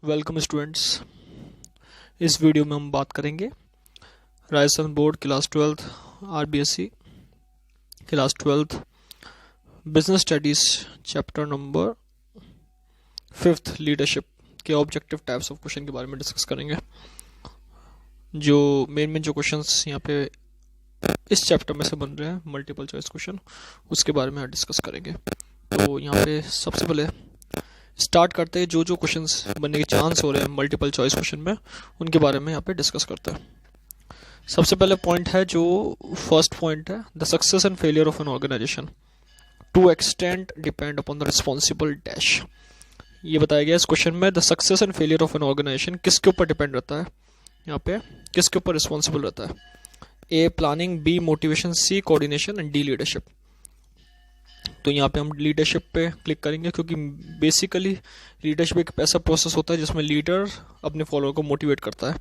Welcome students. इस video में हम बात करेंगे Rajasthan board class 12th RBSC class 12th business studies chapter number 5th leadership के ऑब्जेक्टिव टाइप्स ऑफ क्वेश्चन के बारे में डिस्कस करेंगे। जो मेन जो क्वेश्चंस यहाँ पे इस चैप्टर में से बन रहे हैं मल्टीपल चॉइस क्वेश्चन, उसके बारे में डिस्कस करेंगे। तो यहाँ पे सबसे पहले स्टार्ट करते हैं, जो क्वेश्चंस बनने के चांस हो रहे हैं मल्टीपल चॉइस क्वेश्चन में, उनके बारे में यहाँ पे डिस्कस करते हैं। सबसे पहले पॉइंट है, जो फर्स्ट पॉइंट है, the success and failure of an organization to extend depend upon the responsible dash. ये बताया गया इस क्वेश्चन में, the success and failure of an organization किसके ऊपर डिपेंड रहता है, यहाँ पे किसके ऊपर रिस्पॉन्सिबल रहता है। A planning, B motivation, C coordination and D leadership. तो यहाँ पे हम लीडरशिप पे क्लिक करेंगे, क्योंकि बेसिकली लीडरशिप एक ऐसा प्रोसेस होता है जिसमें लीडर अपने फॉलोअर को मोटिवेट करता है।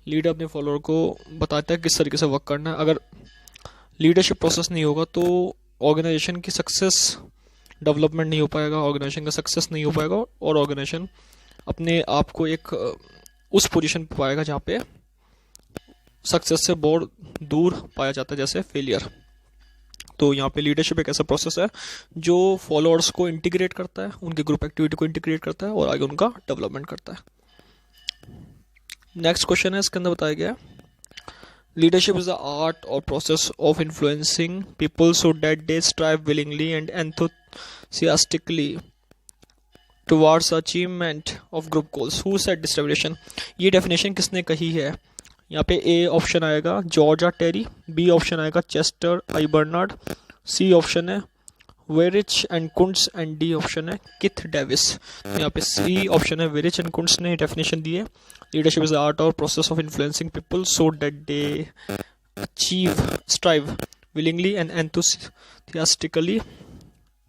लीडर अपने फॉलोअर को बताता है किस तरीके से वर्क करना है। अगर लीडरशिप प्रोसेस नहीं होगा तो ऑर्गेनाइजेशन की सक्सेस डेवलपमेंट नहीं हो पाएगा, ऑर्गेनाइजेशन का सक्सेस नहीं हो पाएगा, और ऑर्गेनाइजेशन अपने आप को एक उस पोजीशन पे पाएगा जहाँ पे सक्सेस से बहुत दूर पाया जाता है, जैसे फेलियर। तो यहाँ पे लीडरशिप एक ऐसा प्रोसेस है जो फॉलोअर्स को इंटीग्रेट करता है, उनके ग्रुप एक्टिविटी को इंटीग्रेट करता है और आगे उनका डेवलपमेंट करता है। नेक्स्ट क्वेश्चन है, इसके अंदर बताया गया, लीडरशिप इज द आर्ट और process of influencing people so that they strive willingly and enthusiastically towards achievement of group goals. Who said this definition. ये डेफिनेशन किसने कही है। यहाँ पे ए ऑप्शन आएगा George R Terry, B option आएगा Chester I Barnard, C option है Weihrich and Koontz and D option है किथ डेविस। यहाँ पे सी ऑप्शन है वेरिच एंड कुंट्स ने डेफिनेशन दी है, लीडरशिप इज द आर्ट और process of influencing people so that they strive willingly and enthusiastically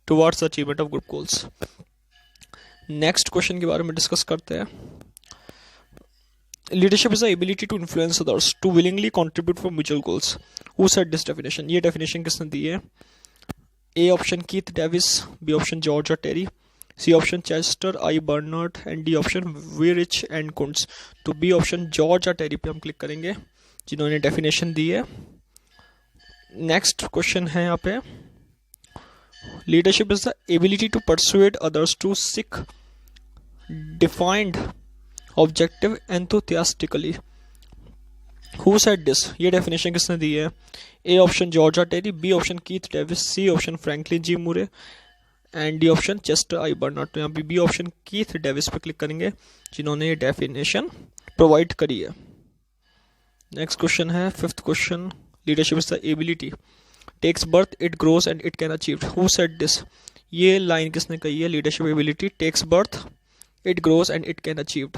towards achievement of group goals. Next question के बारे में डिस्कस करते हैं। Leadership is the ability to influence others to willingly contribute for mutual goals. Who said this definition? ये definition किसने दी है। A option Keith Davis, B option George Terry, C option Chester I Barnard and D option Weihrich and Koontz. तो B option George टेरी पे हम click करेंगे, जिन्होंने definition दी है। नेक्स्ट क्वेश्चन है यहाँ पे, leadership is the ability to persuade others to seek defined objective enthusiastically. Who said this. ये डेफिनेशन किसने दी है। A option George Terry, B option Keith Davis, C option Franklin G Murray and D option Chester I Barnard. तो यहाँ पे B option Keith Davis पे click करेंगे, जिन्होंने ये डेफिनेशन प्रोवाइड करी है। नेक्स्ट क्वेश्चन है, fifth question, leadership is the ability takes birth it grows and it can achieve. Who said this. ये लाइन किसने कही है, leadership ability takes birth it grows and it can achieved.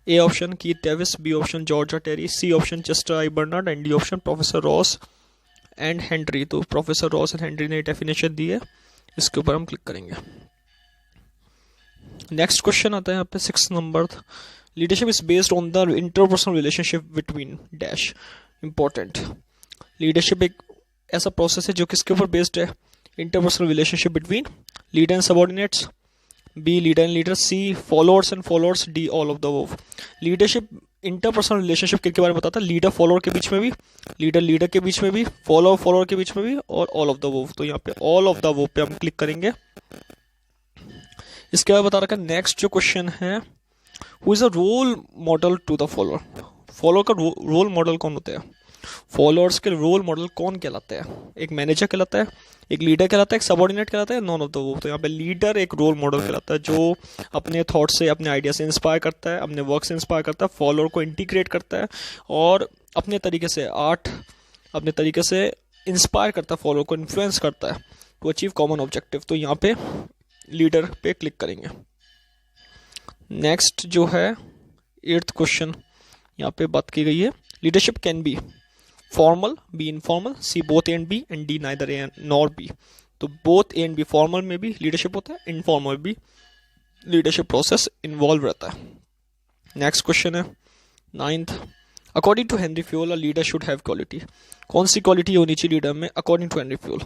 A option Keith Davis, B option George Terry, C option Chester I Barnard and D option professor Ross and Henry. तो professor Ross and Henry ने definition दी है, इसके ऊपर हम click करेंगे। Next question आता है यहाँ पे 6 number, leadership is based on the interpersonal relationship between dash. Important, leadership एक ऐसा प्रोसेस है जो किसके ऊपर बेस्ड है, interpersonal relationship between leader and subordinates, B leader and leader, C followers and followers, D all of the above. Leadership interpersonal relationship के बारे में बताता है, लीडर फॉलोअर के बीच में भी, लीडर लीडर के बीच में भी, फॉलोअर फॉलोअर के बीच में भी, और ऑल ऑफ द अबव। तो यहाँ पे ऑल ऑफ द अबव पे हम क्लिक करेंगे। इसके बाद बता रखा है, नेक्स्ट जो क्वेश्चन है, who is a role model to the follower. Follower का रोल मॉडल कौन होता है, फॉलोअर्स के रोल मॉडल कौन कहलाते हैं। एक मैनेजर कहलाता है, एक लीडर कहलाता है, एक सबऑर्डिनेट कहलाता है, नॉन ऑफ द वो। तो यहाँ पे लीडर एक रोल मॉडल कहलाता है, जो अपने थॉट से, अपने आइडिया से इंस्पायर करता है, अपने वर्क से इंस्पायर करता है, फॉलोअर को इंटीग्रेट करता है और अपने तरीके से अपने तरीके से इंस्पायर करता है, फॉलोअर को इन्फ्लुएंस करता है टू अचीव कॉमन ऑब्जेक्टिव। तो यहाँ पे लीडर पे क्लिक करेंगे। नेक्स्ट जो है 8th क्वेश्चन, यहाँ पे बात की गई है, leadership can be formal, B informal, C both A and B and D neither A nor B. तो both A and B, formal में भी लीडरशिप होता है, इनफॉर्मल भी लीडरशिप प्रोसेस इन्वॉल्व रहता है। नेक्स्ट क्वेश्चन है 9th, according to Henry Fayol a leader should have quality. कौन सी क्वालिटी होनी चाहिए लीडर में according to Henry Fayol.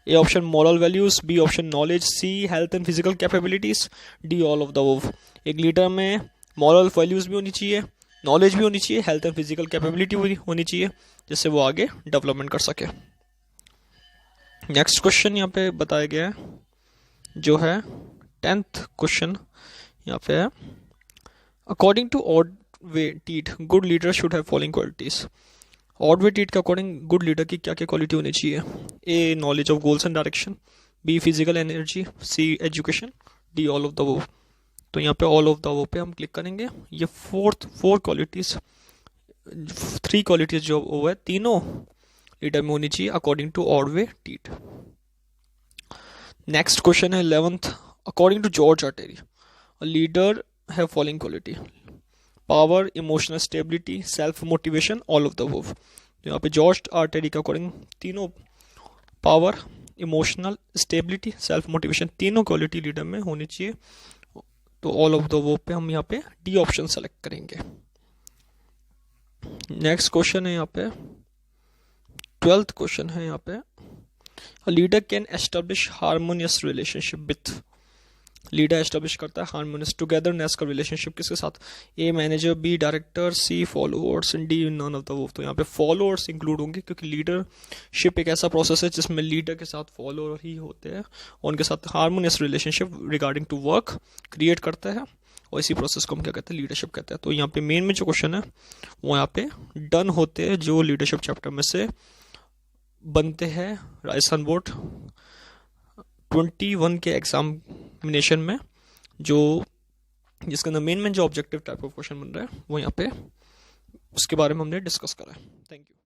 A option moral values, B option knowledge, C health and physical capabilities, D all of the above. एक leader में moral values भी होनी चाहिए, नॉलेज भी होनी चाहिए, हेल्थ एंड फिजिकल कैपेबिलिटी होनी चाहिए, जिससे वो आगे डेवलपमेंट कर सके। नेक्स्ट क्वेश्चन यहाँ पे बताया गया है जो है 10th क्वेश्चन यहाँ पे है, according to Ordway Tead good leader should have following qualities. Ordway Tead के अकॉर्डिंग गुड लीडर की क्या क्या क्वालिटी होनी चाहिए? A knowledge of goals and direction, B physical energy, C education, D all of the above. तो यहाँ पे ऑल ऑफ द अबव पे हम क्लिक करेंगे। ये फोर क्वालिटीज, 3 क्वालिटीज जो वो है तीनों लीडर में होनी चाहिए according to Ordway Tead. Next question है 11th, according to George R Terry leader have following quality, power, emotional stability, self motivation, all of the above. तो यहाँ पे जॉर्ज आर्टेरी के अकॉर्डिंग तीनों power, emotional stability, self motivation तीनों quality leader में होनी चाहिए। तो ऑल ऑफ द अबव पे हम यहाँ पे डी ऑप्शन सेलेक्ट करेंगे। नेक्स्ट क्वेश्चन है यहाँ पे 12th क्वेश्चन है यहाँ पे, A leader can establish harmonious relationship with, leader establish करता है हार्मोनियस टुगेदरनेस का रिलेशनशिप किसके साथ? A manager, B director, C followers, D none of the above. तो यहाँ पे फॉलोअर्स इंक्लूड होंगे क्योंकि लीडरशिप एक ऐसा प्रोसेस है जिसमें लीडर के साथ फॉलोअर ही होते हैं और उनके साथ harmonious relationship regarding to work create करता है और इसी प्रोसेस को हम क्या कहते हैं? लीडरशिप कहते हैं। तो यहाँ पे मेन में जो क्वेश्चन है वो यहाँ पे डन होते हैं जो लीडरशिप चैप्टर में से बनते हैं राजस्थान बोर्ड 21 के एग्जामिनेशन में, जो जिसके अंदर मेन जो ऑब्जेक्टिव टाइप ऑफ क्वेश्चन बन रहा है वो यहाँ पे उसके बारे में हमने डिस्कस करा है। Thank you.